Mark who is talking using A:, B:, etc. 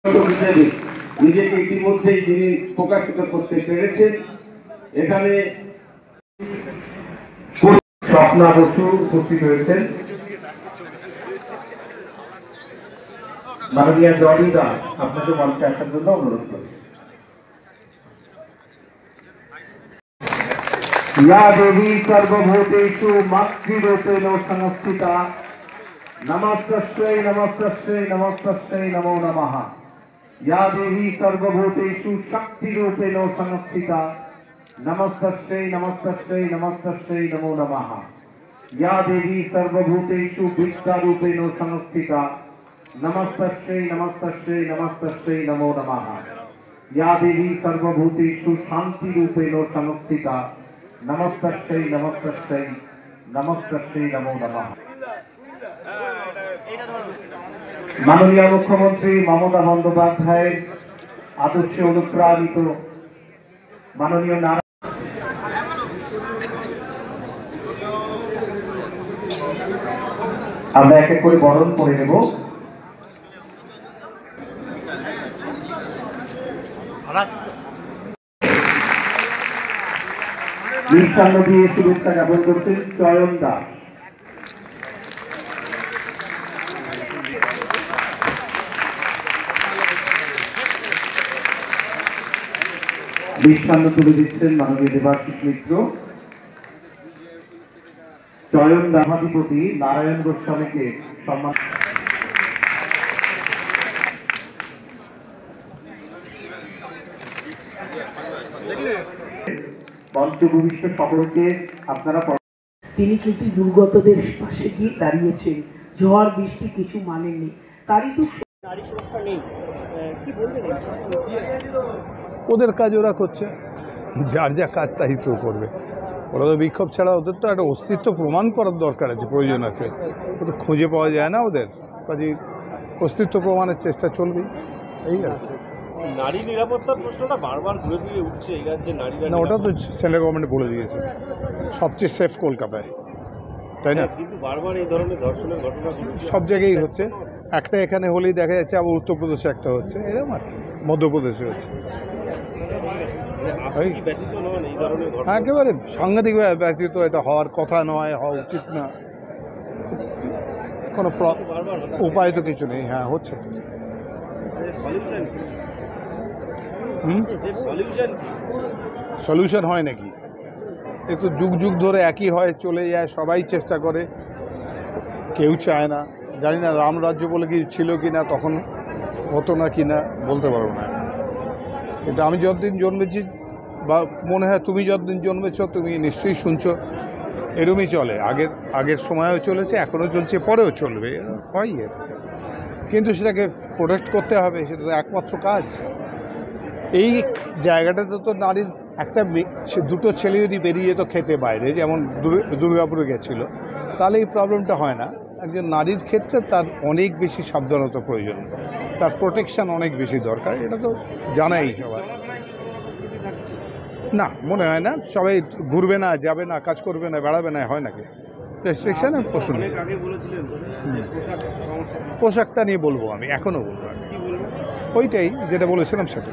A: হিসেবে নিজেকে ইতিমধ্যেই তিনি প্রকাশিত করতে পেরেছেন। এখানে স্বপ্না বসু উপস্থিত হয়েছেন। মাননীয় জয়দা আপনাকে মঞ্চে আসার জন্য অনুরোধ করি। या देवी सर्वभूतेषु मातृरूपेण संस्थिता नमस्तस्यै नमस्तस्यै नमस्तस्यै नमो नमः। या देवी सर्वभूतेषु शक्तिरूपेण संस्थिता नमस्तस्यै नमस्तस्यै नमस्तस्यै नमो नमः। या देवी सर्वभूतेषु विद्यारूपेण संस्थिता नमस्तस्यै नमस्तस्यै नमस्तस्यै नमो नमः। या देवी सर्वभूतेषु शान्तिरूपेण संस्थिता नमस्तस्यै नमस्तस्यै नमस्तस्यै नमो नमः। माननीय मुख्यमंत्री ममता बंदोपाध्याय आदर्शे अनुप्राणित माननीय আমরা এক এক করে বরণ করে নেব। মিষ্টান্ন দিয়ে শুভেচ্ছা জ্ঞাপন করছেন চয়ন দাস। মিষ্টান্ন তুলে দিচ্ছেন মাননীয় দেবাশিস মিত্র। চয়ন দাহাধিপতি নারায়ণ গোস্বামীকে সম্মান। মঞ্চভূমিষ্ঠ সকলকে আপনারা
B: তিনি কিন্তু দুর্গতদের পাশে গিয়ে দাঁড়িয়েছেন, ঝড় বৃষ্টি কিছু মানেননি। তারই তো নারী সুরক্ষা নেই, কি বলবেন?
C: ওদের কাজ ওরা করছে, যার যা কাজ তাই তো করবে। ওরা তো বিক্ষোভ ছাড়া ওদের তো একটা অস্তিত্ব প্রমাণ করার দরকার আছে, প্রয়োজন আছে। ওটা খুঁজে পাওয়া যায় না ওদের, কাজে অস্তিত্ব প্রমাণের চেষ্টা চলবেই। এই আছে
D: নারী নিরাপত্তার প্রশ্নটা বারবার ঘুরে ফিরে উঠছে এই রাজ্যে। নারীরা
C: না, ওটা তো সেন্ট্রাল গভর্নমেন্ট বলে দিয়েছে সবচেয়ে সেফ কলকাতায়, তাই না?
D: কিন্তু বারবার এই ধরনের ধর্ষণের ঘটনা
C: সব জায়গায় হচ্ছে। একটা এখানে হলেই দেখা যাচ্ছে আবার উত্তরপ্রদেশে একটা হচ্ছে, এরকম আর কি মধ্যপ্রদেশে হচ্ছে। একেবারে সাংঘাতিক ব্যতীত, এটা হওয়ার কথা নয়, হওয়া উচিত না, কোনো উপায় তো কিছু নেই। হ্যাঁ, হচ্ছে তো। সলিউশন হয় নাকি? এ তো যুগ যুগ ধরে একই হয়, চলে যায়, সবাই চেষ্টা করে, কেউ চায় না। জানি না রামরাজ্য বলে কি ছিল কি না, তখন হতো না কি না বলতে পারবো না। কিন্তু আমি যতদিন জন্মেছি, বা মনে হয় তুমি যতদিন জন্মেছ, তুমি নিশ্চয়ই শুনছো, এরমই চলে। আগের সময়ও চলেছে, এখনও চলছে, পরেও চলবে, হয় এর। কিন্তু সেটাকে প্রোটেক্ট করতে হবে, সেটা তো একমাত্র কাজ। এই জায়গাটাতে তো নারীর একটা দুটো ছেলে যদি বেরিয়ে যেত খেতে বাইরে, যেমন দুর্গাপুরে গেছিল, তাহলে এই প্রবলেমটা হয় না। একজন নারীর ক্ষেত্রে তার অনেক বেশি সাবধানতা প্রয়োজন, তার প্রোটেকশান অনেক বেশি দরকার। এটা তো জানাই সবাই। না, মনে হয় না। সবাই ঘুরবে না, যাবে না, কাজ করবে না, বেড়াবে না, হয় নাকি? রেস্ট্রিকশান প্রশ্ন নেই। পোশাকটা নিয়ে বলবো, আমি এখনও বলবো, ওইটাই যেটা বলেছিলাম সেটা।